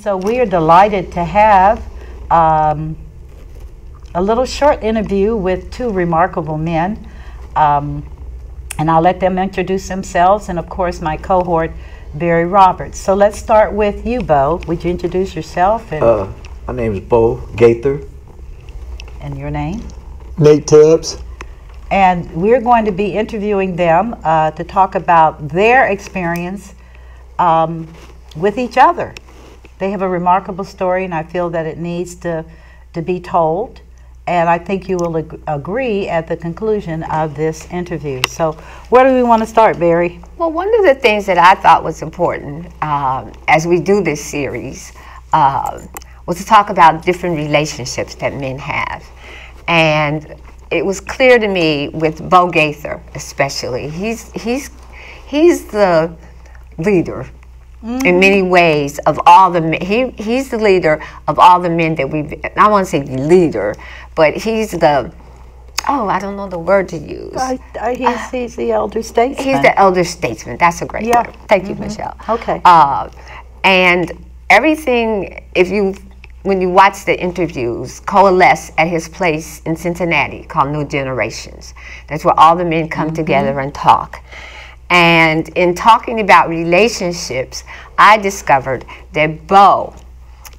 So we are delighted to have a little short interview with two remarkable men. And I'll let them introduce themselves, and of course my cohort, Barry Roberts. So let's start with you, Bo. Would you introduce yourself? And my name is Bo Gaither. And your name? Nate Tubbs. And we're going to be interviewing them to talk about their experience with each other. They have a remarkable story, and I feel that it needs to be told. And I think you will agree at the conclusion of this interview. So where do we want to start, Barry? Well, one of the things that I thought was important as we do this series was to talk about different relationships that men have. And it was clear to me with Bo Gaither especially, he's the leader in many ways of all the men. He's the leader of all the men that we've, I want to say leader, but he's the, I don't know the word to use. He's the elder statesman. He's the elder statesman. That's a great word. Thank you, Michelle. Okay. And everything, when you watch the interviews, coalesce at his place in Cincinnati called New Generations. That's where all the men come together and talk. And in talking about relationships, I discovered that Bo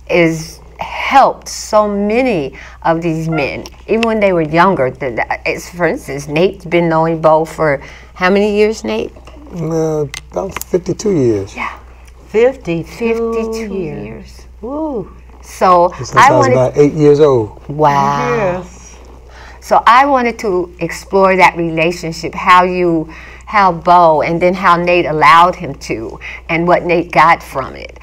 has helped so many of these men, even when they were younger. For instance, Nate's been knowing Bo for how many years, Nate? About 52 years. Yeah. 52 years. Woo. So since I was about 8 years old. Wow. Yes. So I wanted to explore that relationship, how Bo, and then how Nate allowed him to, and what Nate got from it.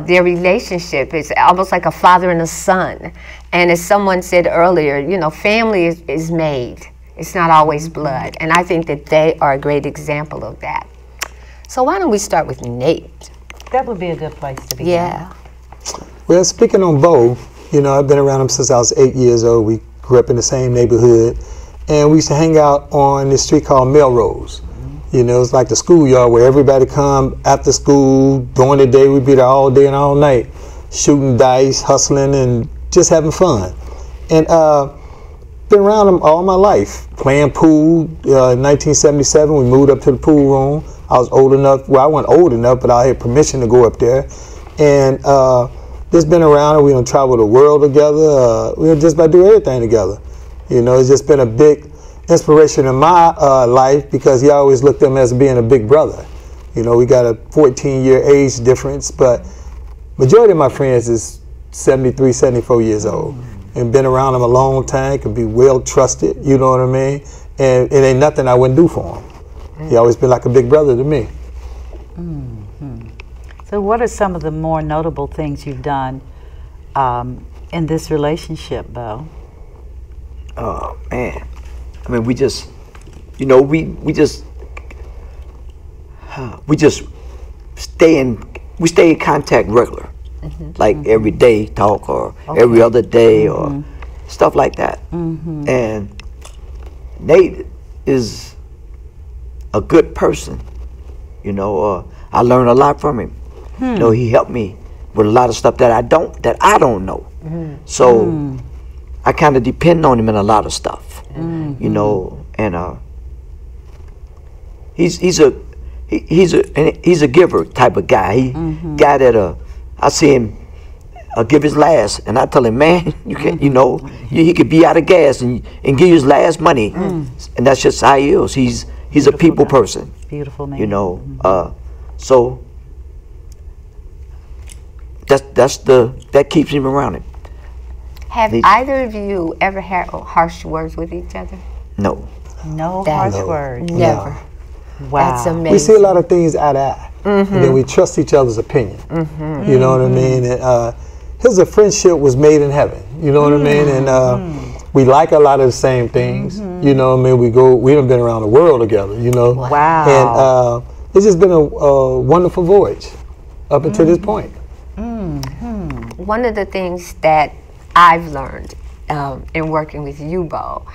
Their relationship is almost like a father and a son. And as someone said earlier, you know, family is made. It's not always blood. And I think that they are a great example of that. So why don't we start with Nate? That would be a good place to begin. Yeah. Well, speaking on Bo, you know, I've been around him since I was 8 years old. We grew up in the same neighborhood. And we used to hang out on this street called Melrose. You know, it's like the schoolyard where everybody come after school. During the day, we'd be there all day and all night, shooting dice, hustling, and just having fun. And been around them all my life, playing pool. In 1977, we moved up to the pool room. I was old enough, well, I wasn't old enough, but I had permission to go up there. And just been around, and we done travel the world together. We just about do everything together. You know, it's just been a big inspiration in my life, because he always looked at him as being a big brother. You know, we got a 14-year age difference, but majority of my friends is 73, 74 years old, and been around him a long time, can be well trusted, you know what I mean? And it ain't nothing I wouldn't do for him. He always been like a big brother to me. So what are some of the more notable things you've done in this relationship, Bo? Oh, man. I mean, we just, you know, we just stay in contact regular, like every day talk, or every other day, or stuff like that. And Nate is a good person. You know, I learned a lot from him. You know, he helped me with a lot of stuff that I don't know. So I kind of depend on him in a lot of stuff. You know, and he's a giver type of guy. Guy that I see him give his last, and I tell him, man, you can, you know, he could be out of gas and give you his last money, and that's just how he is. He's a people person. Beautiful man. You know, so that keeps him around him. Have either of you ever had harsh words with each other? No. No harsh words? Never. Wow. That's amazing. We see a lot of things eye to eye, and then we trust each other's opinion. You know what I mean? And his friendship was made in heaven. You know what I mean? And we like a lot of the same things. You know what I mean? We done been around the world together. You know? Wow. And it's just been a wonderful voyage up until this point. One of the things that I've learned in working with you, Bo,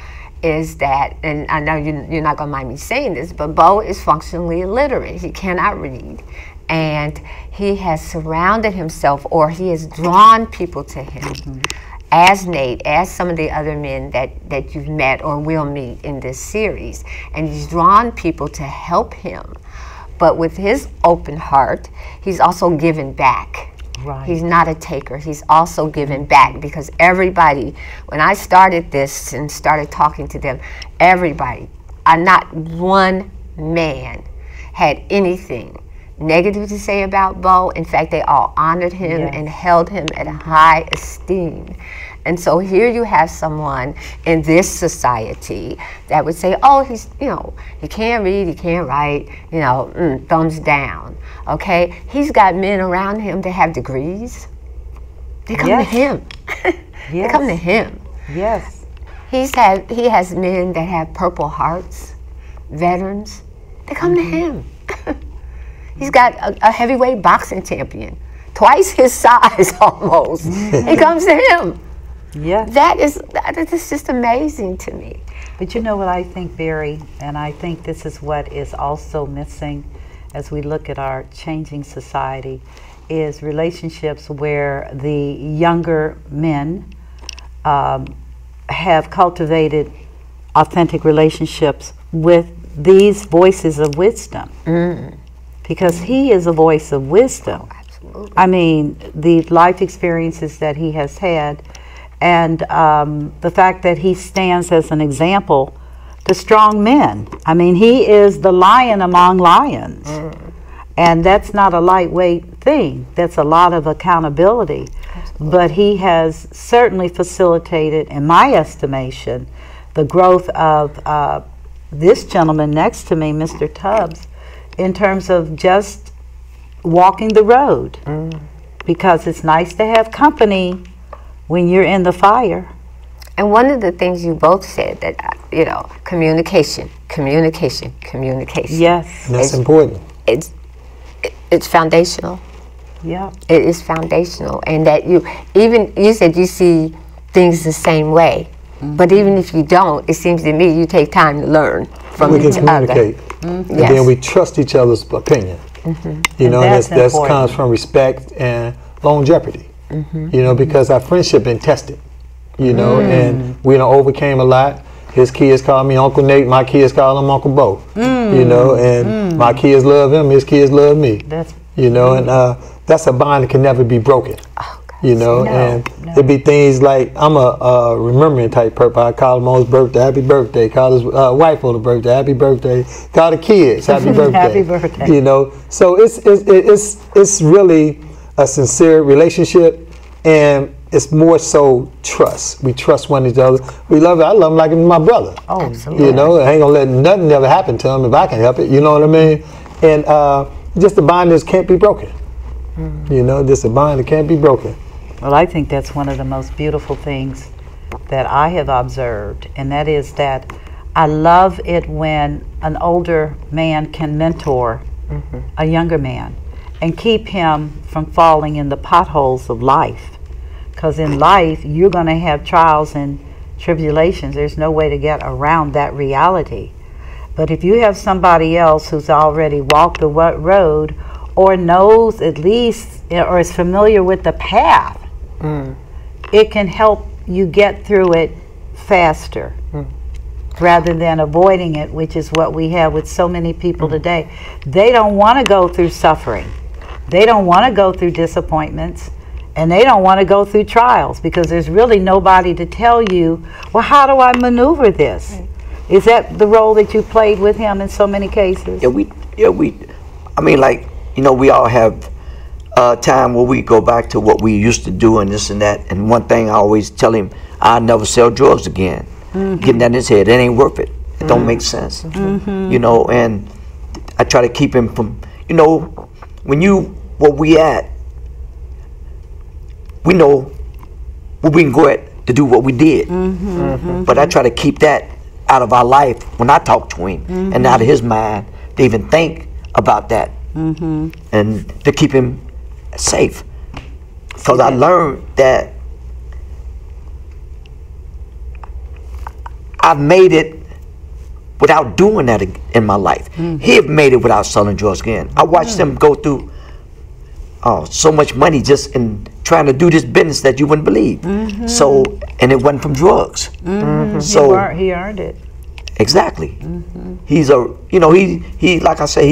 is that, and I know you're not going to mind me saying this, but Bo is functionally illiterate. He cannot read. And he has surrounded himself, or he has drawn people to him, as Nate, as some of the other men that you've met or will meet in this series. And he's drawn people to help him. But with his open heart, he's also given back. Right. He's not a taker. He's also given back, because everybody, when I started this and started talking to them, everybody, not one man had anything negative to say about Bo. In fact, they all honored him and held him at a high esteem. And so here you have someone in this society that would say, oh, he's, he can't read, he can't write, thumbs down, okay? He's got men around him that have degrees. They come to him. They come to him. Yes. He has men that have Purple Hearts, veterans. They come to him. He's got a heavyweight boxing champion, twice his size almost. He comes to him. Yes. That is just amazing to me. But you know what I think, Barry, and I think this is what is also missing as we look at our changing society, is relationships where the younger men have cultivated authentic relationships with these voices of wisdom. Because he is a voice of wisdom. Absolutely. I mean, the life experiences that he has had, and the fact that he stands as an example to strong men. I mean, he is the lion among lions. And that's not a lightweight thing. That's a lot of accountability. Absolutely. But he has certainly facilitated, in my estimation, the growth of this gentleman next to me, Mr. Tubbs, in terms of just walking the road. Because it's nice to have company when you're in the fire. And one of the things you both said that, communication. Yes. That's important. It's foundational. Yeah. It is foundational. And that you said you see things the same way. But even if you don't, it seems to me you take time to learn from We can each other. communicate. And then we trust each other's opinion. You know, and that comes from respect and longevity. Because our friendship been tested. And we overcame a lot. His kids call me Uncle Nate. My kids call him Uncle Bo. And my kids love him. His kids love me. And that's a bond that can never be broken. And it'd be things like, I'm a remembering type person. I call him on his birthday, happy birthday. Call his wife on the birthday, happy birthday. Call the kids, happy birthday. Happy birthday. So it's really a sincere relationship, and it's more so trust. We trust one another. We love it. I love him like he's my brother. Oh, absolutely. I ain't gonna let nothing ever happen to him if I can help it. You know what I mean? And just the bond that can't be broken. Just a bond that can't be broken. Well, I think that's one of the most beautiful things that I have observed, and that is that I love it when an older man can mentor a younger man and keep him from falling in the potholes of life. Because in life, you're going to have trials and tribulations. There's no way to get around that reality. But if you have somebody else who's already walked the road, or knows at least, or is familiar with the path, it can help you get through it faster rather than avoiding it, which is what we have with so many people today. They don't want to go through suffering. They don't want to go through disappointments, and they don't want to go through trials, because there's really nobody to tell you, well, how do I maneuver this? Is that the role that you played with him in so many cases? We all have time where we go back to what we used to do and this and that. And one thing I always tell him, I'll never sell drugs again. Getting that in his head, it ain't worth it. It don't make sense. And I try to keep him from, where we at, we know where we can go at to do what we did. But I try to keep that out of our life when I talk to him, and out of his mind to even think about that, and to keep him safe. Because I learned that I've made it without doing that in my life. He have made it without selling drugs again. I watched him go through so much money just in trying to do this business that you wouldn't believe. So, and it wasn't from drugs. So he earned it. exactly. He's a, you know, he like I say,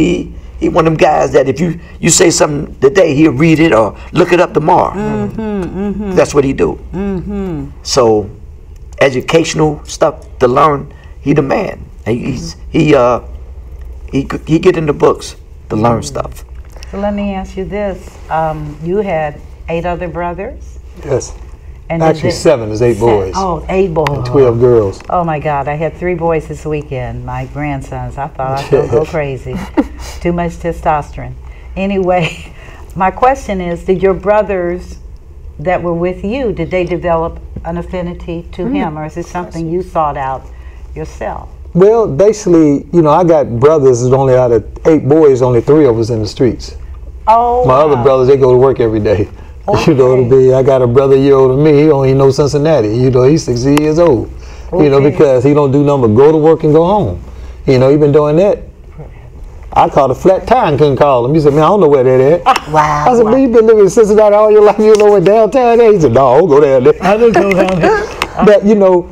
he one of them guys that if you say something today, he'll read it or look it up tomorrow. That's what he do. So educational stuff to learn, he the man. He get in the books to learn stuff. So let me ask you this: you had 8 other brothers? Yes. And Actually 7, there's 8 boys. Oh, 8 boys. And 12 girls. Oh my God, I had 3 boys this weekend, my grandsons. I thought I was going to go crazy. Too much testosterone. Anyway, my question is, did your brothers that were with you, did they develop an affinity to him, or is it something you sought out yourself? Well, basically, you know, I got brothers, only out of 8 boys, only 3 of us in the streets. Oh, My other brothers, they go to work every day. You know, I got a brother a year older than me. He only knows Cincinnati. You know, he's 60 years old. You know, because he don't do nothing but go to work and go home. You know, he been doing that. I called a flat tire and couldn't call him. He said, man, I don't know where that at. Wow. I said, man, you been living in Cincinnati all your life. You don't know where downtown is? He said, no, I don't go down there. I don't go down there. But, you know,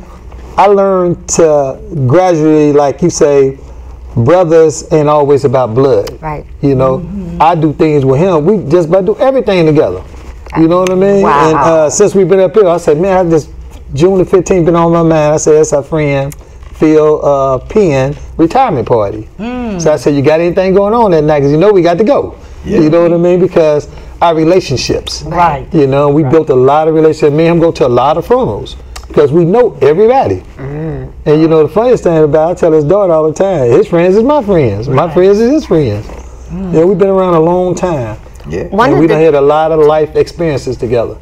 I learned to gradually, like you say, brothers ain't always about blood. Right. You know, I do things with him. We just about do everything together. You know what I mean? Wow. And since we've been up here, I said, man, I just, June the 15th been on my mind. I said, that's our friend Phil Penn retirement party. So I said, you got anything going on that night? Because you know we got to go. You know what I mean? Because our relationships. Right. You know, we built a lot of relationships. Me and him go to a lot of funerals because we know everybody. And you know, the funniest thing about it, I tell his daughter all the time, his friends is my friends. My friends is his friends. Yeah, we've been around a long time. Yeah. And we done had a lot of life experiences together.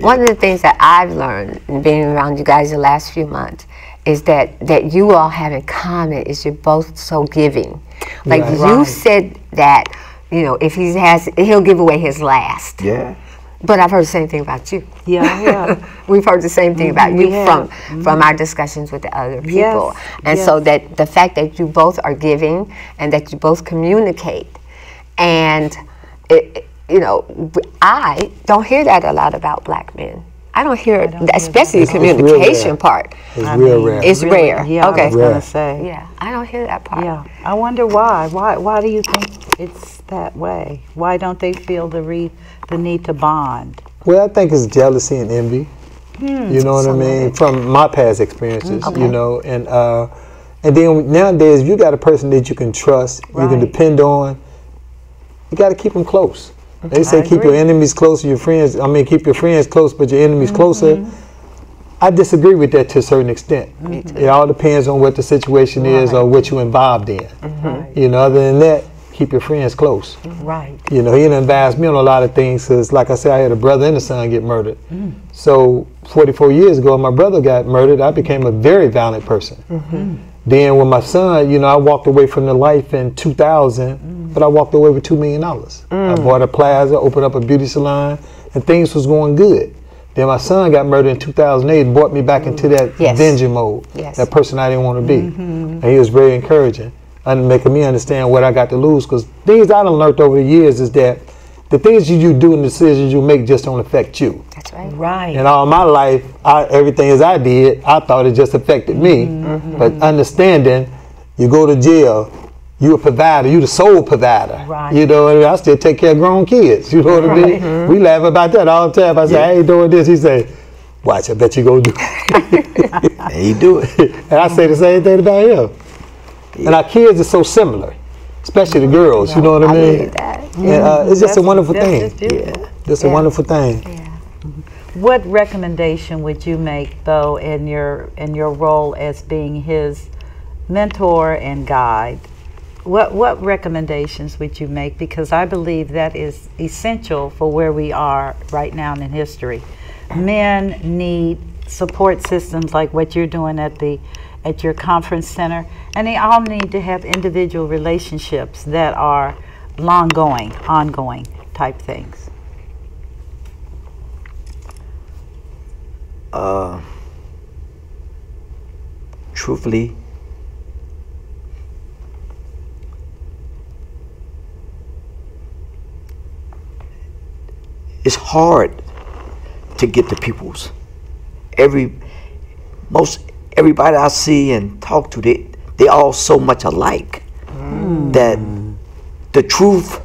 One of the things that I've learned in being around you guys the last few months is that you all have in common is you're both so giving. Like you said that, you know, if he has, he'll give away his last. Yeah. But I've heard the same thing about you. Yeah. We've heard the same thing about you from our discussions with the other people. And so that the fact that you both are giving and that you both communicate, and you know, I don't hear that a lot about black men. I don't hear it, especially the communication part. It's real rare. It's rare. Yeah, okay. I was going to say. Yeah, I don't hear that part. Yeah, I wonder why. Why do you think it's that way? Why don't they feel the need to bond? Well, I think it's jealousy and envy. You know what I mean? From my past experiences, you know, and then nowadays, if you got a person that you can trust, you can depend on, you got to keep them close. They say keep your enemies close to your friends. I mean, keep your friends close, but your enemies closer. I disagree with that to a certain extent. It all depends on what the situation is or what you're involved in. You know, other than that, keep your friends close. Right. You know, he didn't advise me on a lot of things because, like I said, I had a brother and a son get murdered. So 44 years ago, my brother got murdered. I became a very violent person. Then when my son, you know, I walked away from the life in 2000, but I walked away with $2 million. I bought a plaza, opened up a beauty salon, and things was going good. Then my son got murdered in 2008 and brought me back into that vengeance mode, that person I didn't want to be. And he was very encouraging, and making me understand what I got to lose, because things I done learned over the years is that the things you do and decisions you make just don't affect you. That's right. Right. And all my life, everything as I did, I thought it just affected me. But understanding, you go to jail, you a provider, you the sole provider. Right. You know what I mean? I still take care of grown kids. You know what I mean? We laugh about that all the time. I say, I ain't doing this. He say, watch, I bet you go do it. And he do it. And I say the same thing about him. And our kids are so similar, especially the girls. You know what I mean? believe that. And, it's just a wonderful That's thing. just beautiful. Just a wonderful thing. What recommendation would you make, though, in your role as being his mentor and guide? What recommendations would you make? Because I believe that is essential for where we are right now in history. Men need support systems like what you're doing at your conference center, and they all need to have individual relationships that are ongoing type things. Truthfully, it's hard to get to people's. Everybody I see and talk to, they all so much alike that the truth,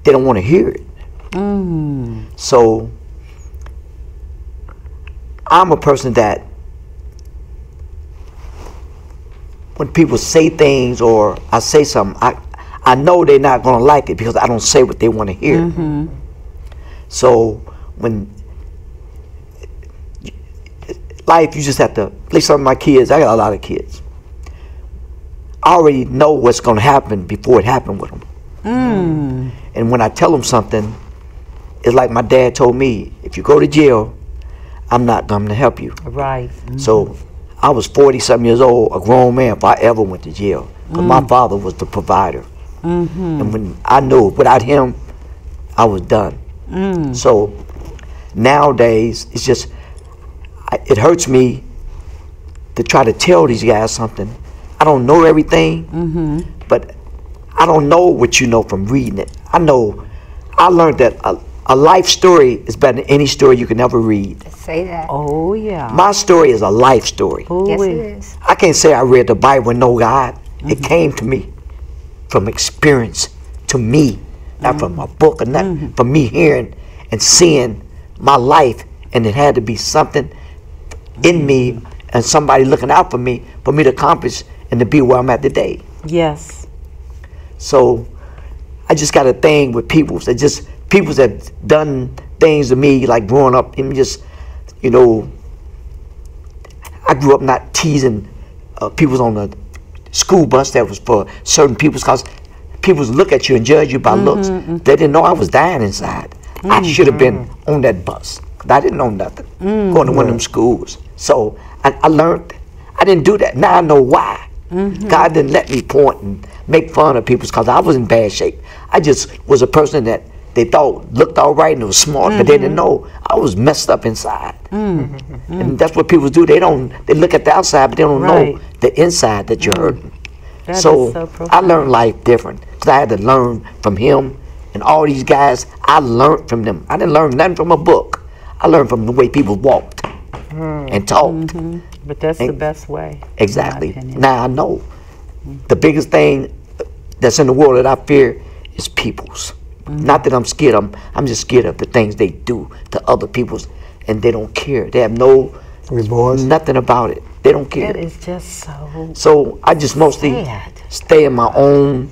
they don't want to hear it. So I'm a person that when people say things or I say something, I know they're not going to like it because I don't say what they want to hear. So when life, you just have to, like some of my kids, I got a lot of kids, I already know what's going to happen before it happened with them. And when I tell them something, it's like my dad told me, if you go to jail, I'm not going to help you. Right. So I was 40-something years old, a grown man, if I ever went to jail. Because my father was the provider. And when I knew without him, I was done. So nowadays, it's just, it hurts me to try to tell these guys something. I don't know everything, but I don't know what you know from reading it. I learned that a life story is better than any story you can ever read. Say that. Oh, yeah. My story is a life story. Yes, it is. I can't say I read the Bible and know God. It came to me from experience, to me, not from a book or nothing, from me hearing and seeing my life, and it had to be something in me and somebody looking out for me to accomplish and to be where I'm at today. Yes. So I just got a thing with people that done things to me, like growing up, and just, you know, I grew up not teasing people on the school bus that was for certain people, because people look at you and judge you by looks. They didn't know I was dying inside. I should have been on that bus, because I didn't know nothing, going to one of them schools. So I learned, I didn't do that. Now I know why. God didn't let me point and make fun of people because I was in bad shape. I just was a person that they thought looked all right and was smart, but they didn't know I was messed up inside. And that's what people do. They look at the outside, but they don't know the inside that you're hurting. So I learned life different because I had to learn from him and all these guys. I learned from them. I didn't learn nothing from a book. I learned from the way people walked and talked. But that's the best way. Exactly. Now I know the biggest thing that's in the world that I fear is people's. Not that I'm scared of them, I'm just scared of the things they do to other people's, and they don't care. They have nothing about it. They don't care. That is just so. So I just mostly stay in my own,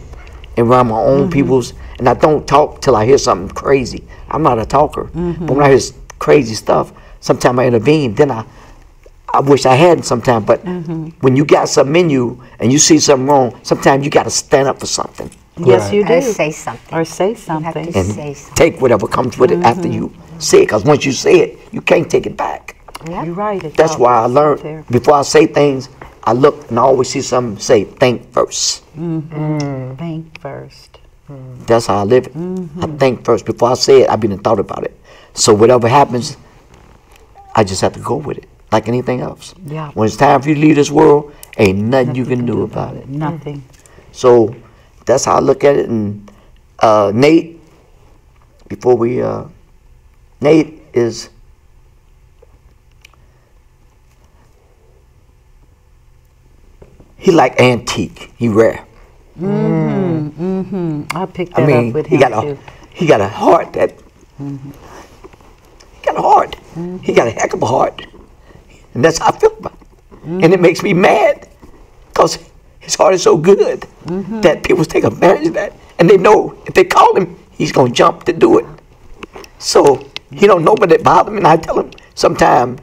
and around my own people's, and I don't talk till I hear something crazy. I'm not a talker, but when I hear crazy stuff, sometimes I intervene. Then I wish I hadn't sometimes, but when you got something in you and you see something wrong, sometimes you got to stand up for something. Yes, you do. Or say something. Or say something. You have to And say something. take whatever comes with it after you say it, because once you say it, you can't take it back. You're right. That's why I learned, before I say things, I look and I always see something say, think first. Think first. That's how I live it. I think first. Before I say it, I've been and thought about it. So whatever happens, I just have to go with it, like anything else. Yeah. When it's time for you to leave this world, ain't nothing you can do about it. Nothing. So that's how I look at it. And Nate, before we, Nate is, he like antique. He rare. I picked that up with him too. He got a heart that. He got a heart. He got a heck of a heart, and that's how I feel about it. And it makes me mad because his heart is so good that people take advantage of that, and they know if they call him, he's gonna jump to do it. So he don't know, but it bothers me. And I tell him sometimes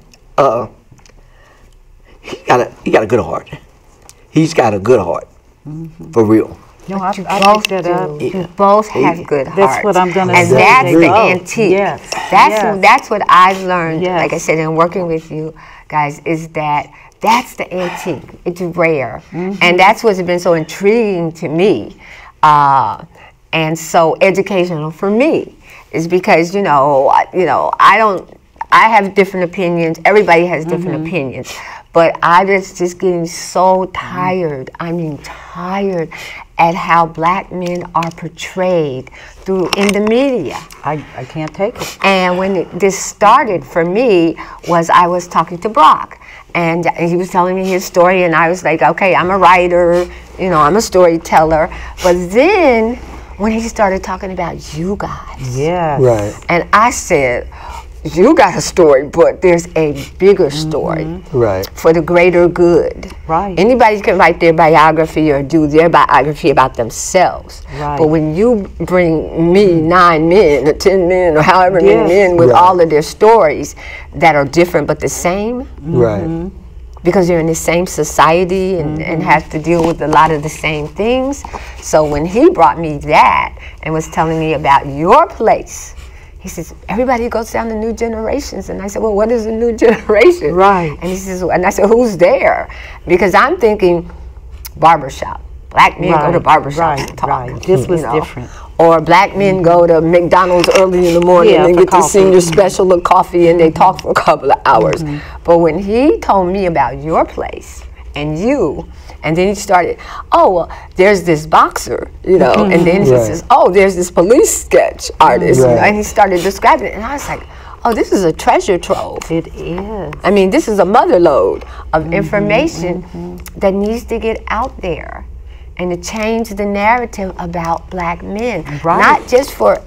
he got a good heart. He's got a good heart, for real. No, I both picked that up. You both have good hearts. That's what I'm gonna and say. that's the Oh, antique. yes, That's what I've learned. Yes. Like I said, in working with you guys, is that that's the antique. It's rare, and that's what's been so intriguing to me, and so educational for me, is because I have different opinions. Everybody has different opinions, But I was just getting so tired. I mean, tired at how black men are portrayed in the media. I can't take it. And when this started for me was I was talking to Brock, and he was telling me his story, and I was like, okay, I'm a writer, you know, I'm a storyteller. But then when he started talking about you guys, Yeah. Right. and I said, you got a story, but there's a bigger story Right. for the greater good. Right. Anybody can write their biography or do their biography about themselves. Right. But when you bring me 9 men or 10 men or however many Yes. men with Right. all of their stories that are different but the same, Right. because you're in the same society and have to deal with a lot of the same things. So when he brought me that and was telling me about your place, he says, everybody goes down to new generations. And I said, well, what is a new generation? Right. And he says, and I said, who's there? Because I'm thinking barbershop. Black men go to barbershops to talk. Right. This was you know. different. Or black men go to McDonald's early in the morning Yeah, and for get the coffee. senior special of coffee and they talk for a couple of hours. But when he told me about your place and you, and then he started, oh, well, there's this boxer, you know, and then he Right. says, oh, there's this police sketch artist, you know, Right. and he started describing it. And I was like, oh, this is a treasure trove. It is. I mean, this is a mother lode of information that needs to get out there and to change the narrative about black men. Right. Not just for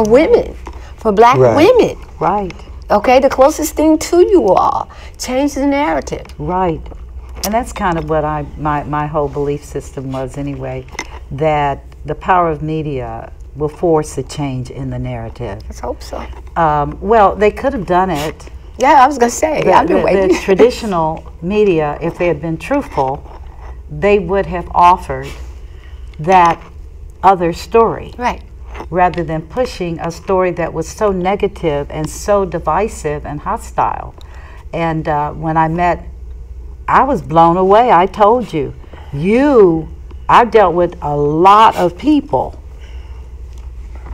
women, for black Right. women. Right. Okay, the closest thing to you all. Change the narrative. Right. And that's kind of what my whole belief system was anyway, that the power of media will force a change in the narrative. Let's hope so. Well, they could have done it. Yeah, I was gonna say, I've been waiting. The traditional media, if they had been truthful, they would have offered that other story. Right. Rather than pushing a story that was so negative and so divisive and hostile. And when I met, I was blown away. I told you, I've dealt with a lot of people,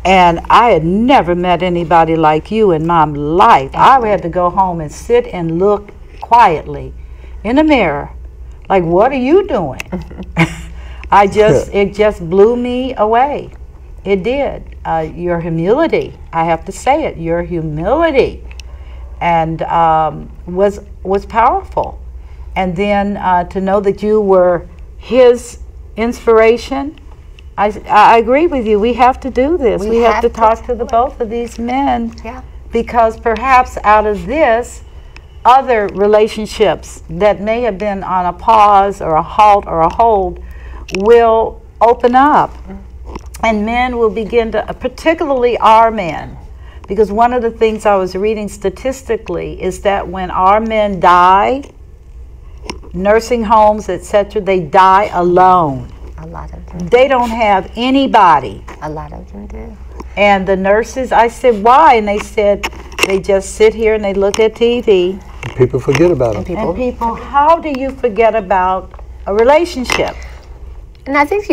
and I had never met anybody like you in my life. I had to go home and sit and look quietly in the mirror, like, what are you doing? It just blew me away. It did. Your humility, I have to say it, your humility, and was powerful. And then to know that you were his inspiration, I agree with you. We have to do this. We have to talk to the both of these men, Yeah. because perhaps out of this, other relationships that may have been on a pause or a halt or a hold will open up. And men will begin to, particularly our men, because one of the things I was reading statistically is that when our men die, nursing homes, etc., they die alone. A lot of them. They don't have anybody. A lot of them do. And the nurses, I said, why? And they said, they just sit here and they look at TV. People forget about them. And people, how do you forget about a relationship? And I think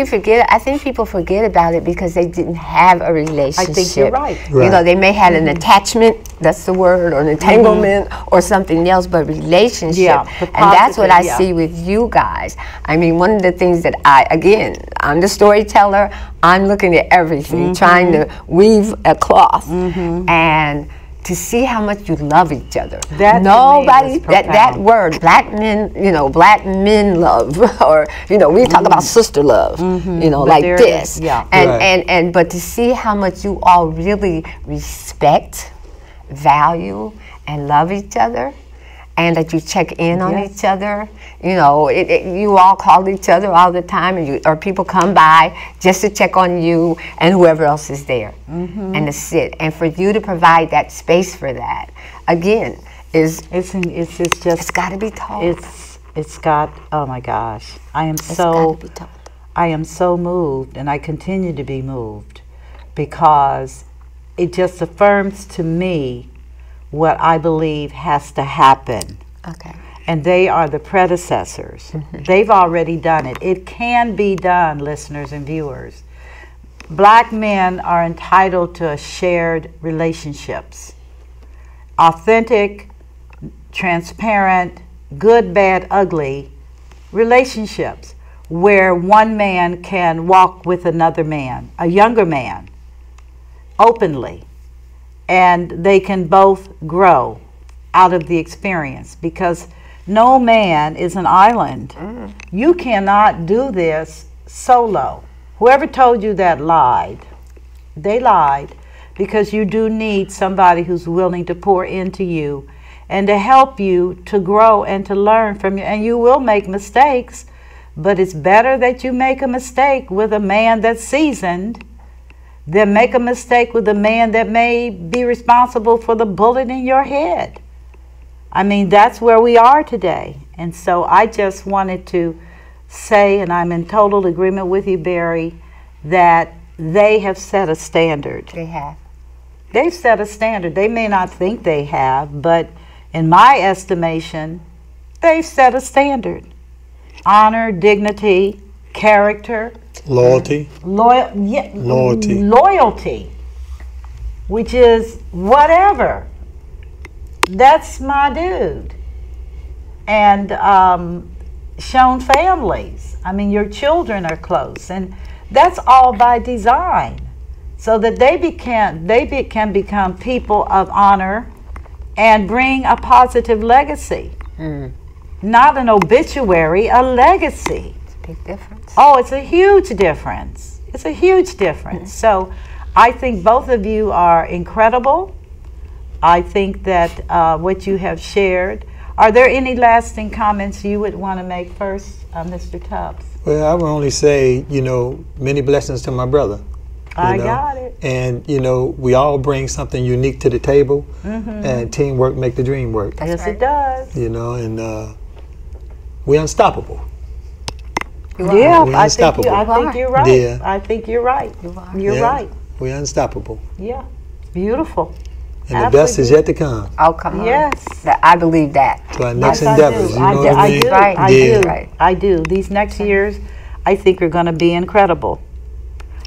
people forget about it because they didn't have a relationship. I think you're right. You know, they may have an attachment, that's the word, or an entanglement or something else, but relationship. Yeah, and that's what I yeah. see with you guys. I mean, one of the things that I'm the storyteller, I'm looking at everything, trying to weave a cloth. And to see how much you love each other. That Nobody, to me is that word, black men, black men love, or, we talk about sister love, But like there this. is, yeah. And but to see how much you all really respect, value, and love each other, and that you check in on Yes. each other. You all call each other all the time, or people come by just to check on you and whoever else is there, and to sit. And for you to provide that space for that, again, it's It's got to be told. It's got, oh my gosh, I am It's got to be told. I am so moved, and I continue to be moved, because it just affirms to me what I believe has to happen. Okay. And they are the predecessors. They've already done it. It can be done, listeners and viewers. Black men are entitled to shared relationships. Authentic, transparent, good, bad, ugly relationships where one man can walk with another man, a younger man, openly, and they can both grow out of the experience, because no man is an island. You cannot do this solo. Whoever told you that lied. They lied, because you do need somebody who's willing to pour into you and to help you to grow and to learn from you. And you will make mistakes, but it's better that you make a mistake with a man that's seasoned than make a mistake with a man that may be responsible for the bullet in your head. I mean, that's where we are today. And so I just wanted to say, and I'm in total agreement with you, Barry, that they have set a standard. They have. They've set a standard. They may not think they have, but in my estimation, they've set a standard. Honor, dignity, character. Loyalty. Loyalty, which is whatever. That's my dude. And shown families. I mean, your children are close, and that's all by design, so that they can become people of honor and bring a positive legacy. Not an obituary, a legacy. It's a big difference. Oh, it's a huge difference. It's a huge difference. So I think both of you are incredible. I think that what you have shared. Are there any lasting comments you would want to make first, Mr. Tubbs? Well, I would only say, many blessings to my brother. I got it. And, we all bring something unique to the table, and teamwork make the dream work. Yes, it does. And we're unstoppable. Yeah, We're I think unstoppable. you're right. Yeah. I think you're right. You're right. We're unstoppable. Yeah, beautiful. And the best is yet to come. Oh, come on. Yes. I believe that. To our next Yes, endeavors. I do. You know what I mean? I do. These next years, I think are going to be incredible.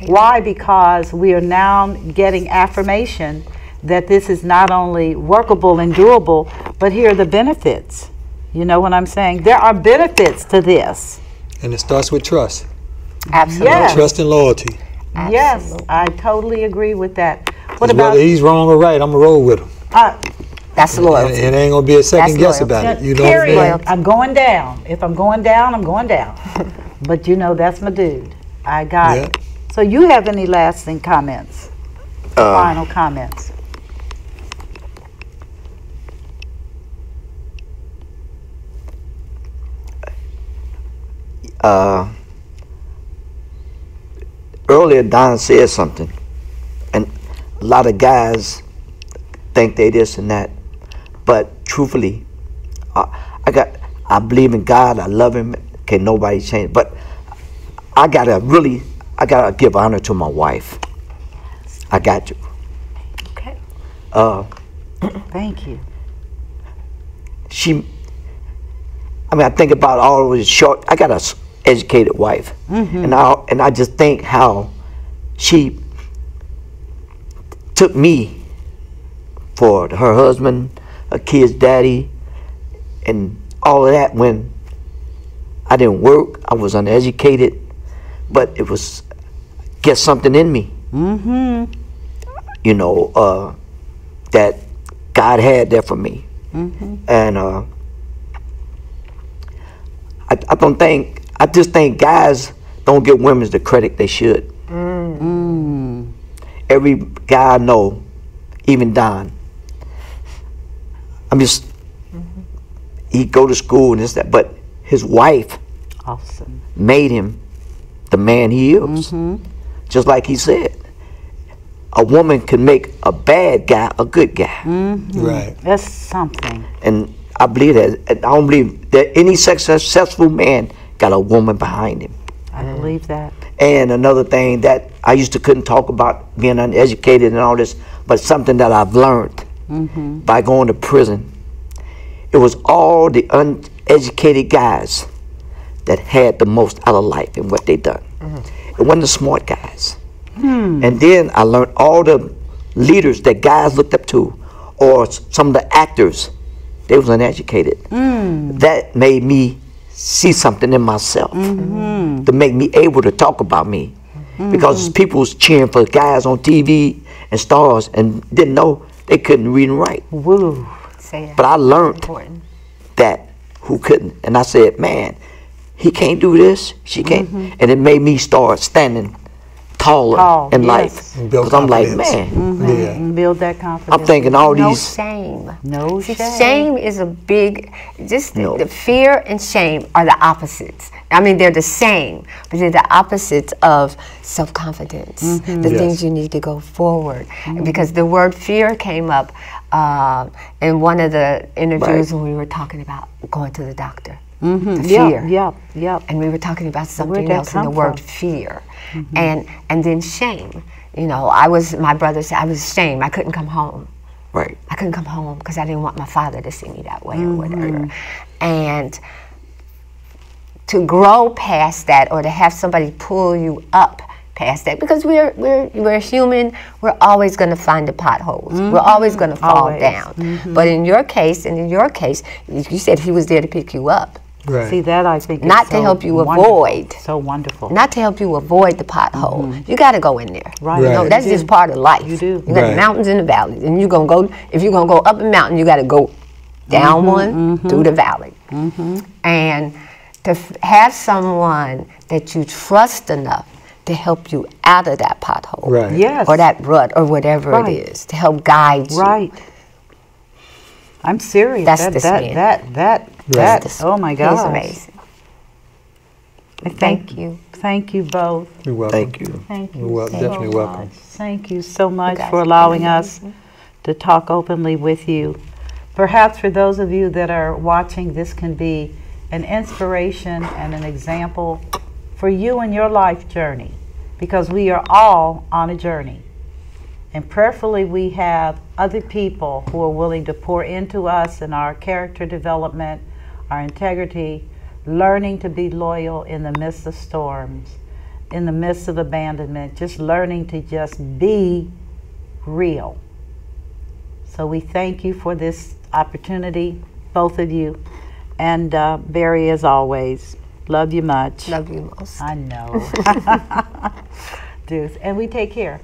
Why? Because we are now getting affirmation that this is not only workable and doable, but here are the benefits. You know what I'm saying? There are benefits to this. And it starts with trust. Absolutely. Yes. Trust and loyalty. Yes, I totally agree with that. What 'Cause about whether he's wrong or right, I'm going to roll with him. That's loyalty. And it ain't going to be a second That's guess loyalty. about it. You know what I period? mean? I'm going down. If I'm going down, I'm going down. But that's my dude. I got Yeah. it. So you have any lasting comments? Final comments? Earlier, Don said something, and a lot of guys think they this and that, but truthfully, I believe in God. I love Him. Can nobody change? But I gotta give honor to my wife. I got you. Okay. Thank you. I think about all those short. I got a educated wife, and I just think how she took me for her husband, her kid's daddy, and all of that when I didn't work. I was uneducated, but it was get something in me. That God had there for me, and I just think guys don't give women the credit they should. Every guy I know, even Don, he go to school and this that, but his wife made him the man he is. Just like he said, a woman can make a bad guy a good guy. Right. That's something. And I believe that. And I don't believe that any successful man got a woman behind him. I believe that. And another thing that I used to couldn't talk about being uneducated and all this, but something that I've learned by going to prison. It was all the uneducated guys that had the most out of life in what they done. It wasn't the smart guys. And then I learned all the leaders that guys looked up to, or some of the actors they was uneducated. That made me see something in myself to make me able to talk about me. Because people was cheering for guys on TV and stars and didn't know they couldn't read and write. Woo. But I learned that who couldn't. And I said, man, he can't do this, she can't. And it made me start standing taller in life. Because I'm like, man. Build that confidence. I'm thinking all No these. shame. No See, shame. shame is a big, just the fear and shame are the opposites. I mean, they're the same, but they're the opposites of self-confidence, the things you need to go forward. Because the word fear came up in one of the interviews when we were talking about going to the doctor. The fear. Yep. And we were talking about something else in the word fear. And then shame. You know, my brother said I was ashamed. I couldn't come home. Right. I couldn't come home because I didn't want my father to see me that way or whatever. And to grow past that, or to have somebody pull you up past that, because we're human, we're always going to find the potholes. We're always going to fall down. But in your case, you said he was there to pick you up. Right. See, that I think Not is to so help you wonderful. avoid. So wonderful. Not to help you avoid the pothole. You got to go in there. Right. You know, that's just part of life. You do. You got the mountains and the valleys, and you're gonna go. If you're gonna go up a mountain, you got to go down one through the valley. And to have someone that you trust enough to help you out of that pothole, Right. Yes. or that rut, or whatever Right. it is, to help guide you. Right. I'm serious. That's this man. That. Oh my gosh. He's amazing. Thank you. Thank you both. You're welcome. Thank you. Thank you. You're wel- so definitely much. welcome. Thank you so much guys for are allowing us amazing. to talk openly with you. Perhaps for those of you that are watching, this can be an inspiration and an example for you in your life journey, because we are all on a journey. And prayerfully, we have other people who are willing to pour into us in our character development, our integrity, learning to be loyal in the midst of storms, in the midst of abandonment, just learning to just be real. So we thank you for this opportunity, both of you. And Barry, as always, love you much. Love you most. I know. Dude, and we take care.